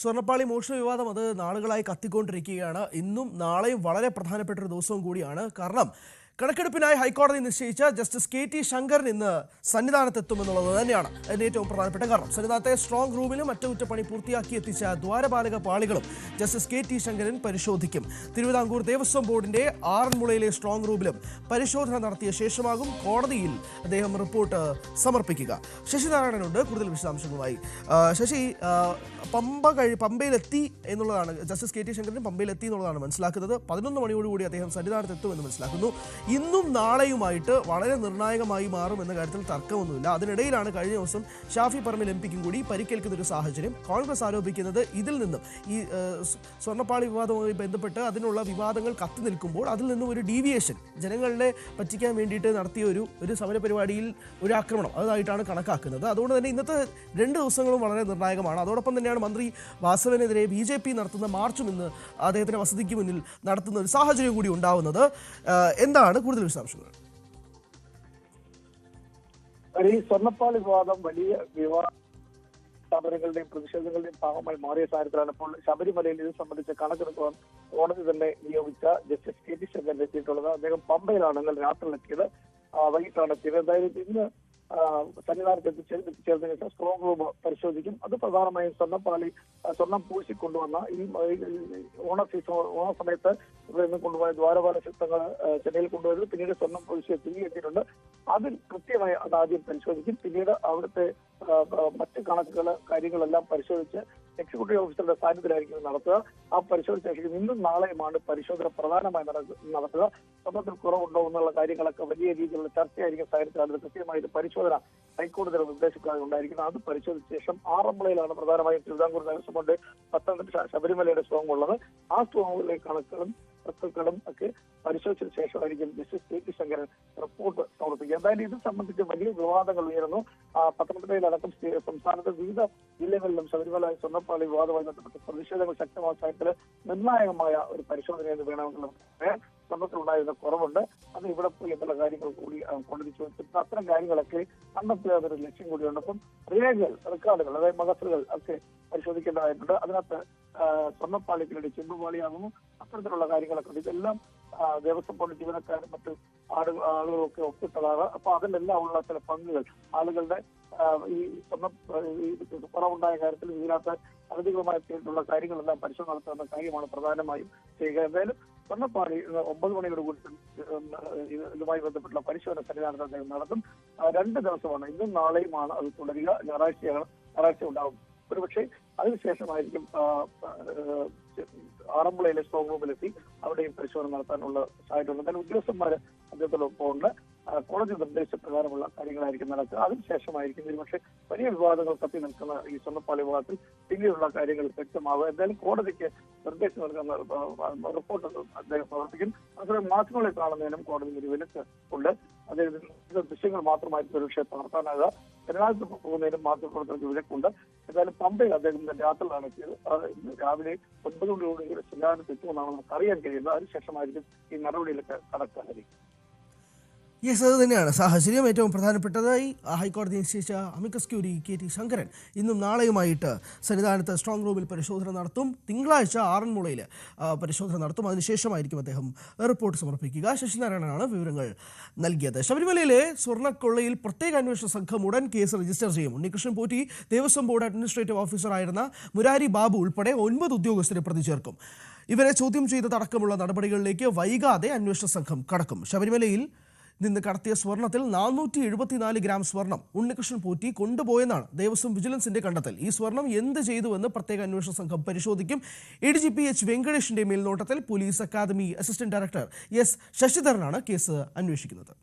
സ്വർണ്ണപ്പാളി മോഷണ വിവാദം അത് നാളുകളായി കത്തിക്കൊണ്ടിരിക്കുകയാണ്. ഇന്നും നാളെയും വളരെ പ്രധാനപ്പെട്ട ഒരു ദിവസവും കൂടിയാണ്. കാരണം കണക്കെടുപ്പിനായി ഹൈക്കോടതി നിശ്ചയിച്ച ജസ്റ്റിസ് KT ശങ്കരൻ ഇന്ന് സന്നിധാനത്തെത്തുമെന്നുള്ളത് തന്നെയാണ് അതിൻ്റെ ഏറ്റവും പ്രധാനപ്പെട്ട കാരണം. സന്നിധാനത്തെ സ്ട്രോങ് റൂമിലും അറ്റകുറ്റപ്പണി പൂർത്തിയാക്കി എത്തിച്ച ദ്വാരപാലക പാളികളും ജസ്റ്റിസ് KT ശങ്കരൻ പരിശോധിക്കും. തിരുവിതാംകൂർ ദേവസ്വം ബോർഡിന്റെ ആറന്മുളയിലെ സ്ട്രോങ് റൂമിലും പരിശോധന നടത്തിയ ശേഷമാകും കോടതിയിൽ അദ്ദേഹം റിപ്പോർട്ട് സമർപ്പിക്കുക. ശശിനാരായണനുണ്ട് കൂടുതൽ വിശദാംശങ്ങളുമായി. ശശി, പമ്പയിലെത്തി എന്നുള്ളതാണ്, ജസ്റ്റിസ് KT ശങ്കരൻ പമ്പയിലെത്തി എന്നുള്ളതാണ് മനസ്സിലാക്കുന്നത്. 11 മണിയോടുകൂടി അദ്ദേഹം സന്നിധാനത്തെത്തുമെന്ന് മനസ്സിലാക്കുന്നു. ഇന്നും നാളെയുമായിട്ട് വളരെ നിർണായകമായി മാറും എന്ന കാര്യത്തിൽ തർക്കമൊന്നുമില്ല. അതിനിടയിലാണ് കഴിഞ്ഞ ദിവസം ഷാഫി പറമ്പിൽ MP കൂടി പരിക്കേൽക്കുന്ന ഒരു സാഹചര്യം. കോൺഗ്രസ് ആരോപിക്കുന്നത് ഇതിൽ നിന്നും ഈ സ്വർണ്ണപ്പാളി വിവാദവുമായി ബന്ധപ്പെട്ട് അതിനുള്ള വിവാദങ്ങൾ കത്തി നിൽക്കുമ്പോൾ അതിൽ നിന്നും ഒരു ഡീവിയേഷൻ, ജനങ്ങളെ പറ്റിക്കാൻ വേണ്ടിയിട്ട് നടത്തിയ ഒരു സമരപരിപാടിയിൽ ഒരു ആക്രമണം അതായിട്ടാണ് കണക്കാക്കുന്നത്. അതുകൊണ്ട് തന്നെ ഇന്നത്തെ 2 ദിവസങ്ങളും വളരെ നിർണായകമാണ്. അതോടൊപ്പം തന്നെയാണ് മന്ത്രി വാസവനെതിരെ BJP നടത്തുന്ന മാർച്ചും ഇന്ന് അദ്ദേഹത്തിന്റെ വസതിക്ക് മുന്നിൽ നടത്തുന്ന ഒരു സാഹചര്യം കൂടി ഉണ്ടാവുന്നത്. എന്താണ് കൂടുതൽ വിശദാംശങ്ങൾ? ഈ സ്വർണ്ണപ്പാളി വിവാദം വലിയ സമരങ്ങളുടെയും പ്രതിഷേധങ്ങളുടെയും ഭാഗമായി മാറിയ സാഹചര്യത്തിലാണ് ഇപ്പോൾ ശബരിമലയിൽ ഇത് സംബന്ധിച്ച് കണക്കെടുക്കുവാൻ കോടതി തന്നെ നിയോഗിച്ച ജസ്റ്റിസ് KT ശങ്കരൻ എത്തിയിട്ടുള്ളത്. അദ്ദേഹം പമ്പയിലാണ് ഇന്നലെ രാത്രിയിലെത്തിയത്, വൈകിട്ടാണ് എത്തിയത്. എന്തായാലും ഇന്ന് സന്നിധാനത്ത് എത്തിച്ചേർന്നതിന് ശേഷം സ്ട്രോങ് റൂം പരിശോധിക്കും. അത് പ്രധാനമായും സ്വർണം പൂശിക്കൊണ്ടുവന്ന ഈ ഓണ സമയത്ത് ഇവിടെ നിന്ന് കൊണ്ടുപോയ ദ്വാരപാല ചിത്രങ്ങൾ ചെന്നൈയിൽ കൊണ്ടുപോയത്, പിന്നീട് സ്വർണം പൂശി തിരികെ എത്തിയിട്ടുണ്ട്. അതിൽ കൃത്യമായി അത് ആദ്യം പരിശോധിക്കും. പിന്നീട് അവിടുത്തെ മറ്റ് കാര്യങ്ങളെല്ലാം പരിശോധിച്ച് എക്സിക്യൂട്ടീവ് ഓഫീസറുടെ സാന്നിധ്യത്തിലായിരിക്കും നടത്തുക. ആ പരിശോധിച്ച ശേഷം ഇന്നും നാളെയുമാണ് പരിശോധന പ്രധാനമായി നടത്തുക. സ്വർണ്ണത്തിൽ കുറവുണ്ടോ എന്നുള്ള കാര്യങ്ങളൊക്കെ വലിയ രീതിയിലുള്ള ചർച്ചയായിരിക്കും സാഹചര്യത്തിലാണ് കൃത്യമായി പരിശോധന ഹൈക്കോടതിയുടെ നിർദ്ദേശപ്രകാരം ഉണ്ടായിരിക്കുന്നത്. അത് പരിശോധിച്ച ശേഷം ആറന്മുളയിലാണ് പ്രധാനമായും തിരുവിതാംകൂർ ദേവസ്വം ബോർഡ്, പത്തനംതിട്ട ശബരിമലയുടെ സ്ട്രോങ് ഉള്ളത്. ആ സ്ട്രോങ്ങിലെ കണക്കുകളും ഒക്കെ പരിശോധിച്ച ശേഷമായിരിക്കും ജസ്റ്റിസ് KT ശങ്കരൻ റിപ്പോർട്ട് സമർപ്പിക്കുക. എന്തായാലും ഇത് സംബന്ധിച്ച് വലിയ വിവാദങ്ങൾ ഉയർന്നു. പത്തനംതിട്ടയിലടക്കം സംസ്ഥാനത്തെ വിവിധ ജില്ലകളിലും ശബരിമല സ്വർണ്ണപ്പാളി വിവാദവുമായി ബന്ധപ്പെട്ട് പ്രതിഷേധങ്ങൾ ശക്തമായ സാഹചര്യത്തിൽ നിർണായകമായ ഒരു പരിശോധനയെന്ന് വേണമെങ്കിലും സ്വർണ്ണത്തിലുണ്ടായിരുന്ന കുറവുണ്ട്. അത് ഇവിടെ പോയി എന്നുള്ള കാര്യങ്ങൾ കൂടി കോടതി ചോദിച്ചിട്ട് അത്തരം കാര്യങ്ങളൊക്കെ കണ്ടെത്തുക എന്നൊരു ലക്ഷ്യം കൂടിയുണ്ട്. അപ്പം റെക്കോർഡുകൾ, അതായത് മകസറുകൾ ഒക്കെ പരിശോധിക്കേണ്ടതായിട്ടുണ്ട്. അതിനകത്ത് സ്വർണ്ണപ്പാളിക്കിടെ ചെമ്പുപാളിയാകുന്നു, അത്തരത്തിലുള്ള കാര്യങ്ങളൊക്കെ ഇതെല്ലാം ദേവസ്വം ബോർഡ് ജീവനക്കാരും മറ്റ് ആളുകളൊക്കെ ഒപ്പിട്ടതാണ്. അപ്പൊ അതിലെല്ലാം ഉള്ള ചില പങ്കുകൾ ആളുകളുടെ ഈ കുറവുണ്ടായ കാര്യത്തിൽ ഇതിനകത്ത് അനധികൃതമായിട്ടുള്ള കാര്യങ്ങളെല്ലാം പരിശോധന നടത്തുന്ന കാര്യമാണ് പ്രധാനമായും ചെയ്യുക. എന്തായാലും സ്വർണ്ണപ്പാളി 9 മണിയോടുകൂടി ഇതുമായി ബന്ധപ്പെട്ടുള്ള പരിശോധന സന്നിധാനത്ത് അദ്ദേഹം നടത്തും. 2 ദിവസമാണ്, ഇന്നും നാളെയുമാണ് അത് തുടരുക. ഞായറാഴ്ച ഉണ്ടാകും. ഒരുപക്ഷെ അതിനുശേഷമായിരിക്കും ആറന്മുളയിലെ സ്ട്രോങ് റൂമിലെത്തി അവിടെയും പരിശോധന നടത്താനുള്ള സാധ്യതയുണ്ട്. എന്തായാലും ഉദ്യോഗസ്ഥന്മാർ അദ്ദേഹത്തോടൊപ്പം ഉണ്ട്. കോടതി നിർദ്ദേശപ്രകാരമുള്ള കാര്യങ്ങളായിരിക്കും നടക്കുക. അതിനുശേഷമായിരിക്കും ഒരുപക്ഷെ വലിയ വിവാദങ്ങൾ കത്തി നിൽക്കുന്ന ഈ സ്വർണ്ണപ്പാളി വിവാദത്തിൽ പിന്നീടുള്ള കാര്യങ്ങൾ വ്യക്തമാവുക. എന്തായാലും കോടതിക്ക് നിർദ്ദേശം നൽകുന്ന റിപ്പോർട്ട് അദ്ദേഹം സമർപ്പിക്കും. അതുപോലെ മാധ്യമങ്ങളെ കാണുന്നതിനും കോടതി ഒരു വിലക്ക് ഉണ്ട്. അദ്ദേഹത്തിന് ദൃശ്യങ്ങൾ മാത്രമായിരിക്കും ഒരുപക്ഷെ പകർത്താനാകുക. എറണാകുളത്ത് പോകുന്നതിനും മാധ്യമപ്രവർത്തകർക്ക് വിലക്കുണ്ട്. എന്തായാലും പമ്പയിൽ അദ്ദേഹം രാത്രിയിലാണ് എത്തിയത്. രാവിലെ 9 മണിയോടുകൂടി സന്നിധാനത്ത് എത്തുമെന്നാണ് നമുക്ക് അറിയാൻ കഴിയുന്നത്. അതിനുശേഷമായിരിക്കും ഈ നടപടിയിലൊക്കെ കടക്കാനായിരിക്കും. യെസ്, അത് തന്നെയാണ് സാഹചര്യം. ഏറ്റവും പ്രധാനപ്പെട്ടതായി ഹൈക്കോടതി നിശ്ചയിച്ച അമിക്കസ് ക്യൂറി KT ശങ്കരൻ ഇന്നും നാളെയുമായിട്ട് സന്നിധാനത്ത് സ്ട്രോങ് റൂമിൽ പരിശോധന നടത്തും. തിങ്കളാഴ്ച ആറന്മുളയിൽ പരിശോധന നടത്തും. അതിനുശേഷമായിരിക്കും അദ്ദേഹം റിപ്പോർട്ട് സമർപ്പിക്കുക. ശശിനാരായണനാണ് വിവരങ്ങൾ നൽകിയത്. ശബരിമലയിലെ സ്വർണ്ണക്കൊള്ളയിൽ പ്രത്യേക അന്വേഷണ സംഘം ഉടൻ കേസ് രജിസ്റ്റർ ചെയ്യും. ഉണ്ണികൃഷ്ണൻ പോറ്റി, ദേവസ്വം ബോർഡ് അഡ്മിനിസ്ട്രേറ്റീവ് ഓഫീസറായിരുന്ന മുരാരി ബാബു ഉൾപ്പെടെ 9 ഉദ്യോഗസ്ഥരെ പ്രതി ചേർക്കും. ഇവരെ ചോദ്യം ചെയ്തതടക്കമുള്ള നടപടികളിലേക്ക് വൈകാതെ അന്വേഷണ സംഘം കടക്കും. ശബരിമലയിൽ നിന്ന് കടത്തിയ സ്വർണത്തിൽ 474 ഗ്രാം സ്വർണം ഉണ്ണികൃഷ്ണൻ പോറ്റി കൊണ്ടുപോയെന്നാണ് ദേവസ്വം വിജിലൻസിന്റെ കണ്ടെത്തൽ. ഈ സ്വർണം എന്ത് ചെയ്തുവെന്ന് പ്രത്യേക അന്വേഷണ സംഘം പരിശോധിക്കും. ADGP H വെങ്കടേഷിന്റെ മേൽനോട്ടത്തിൽ police academy assistant director S ശശിധരനാണ് കേസ് അന്വേഷിക്കുന്നത്.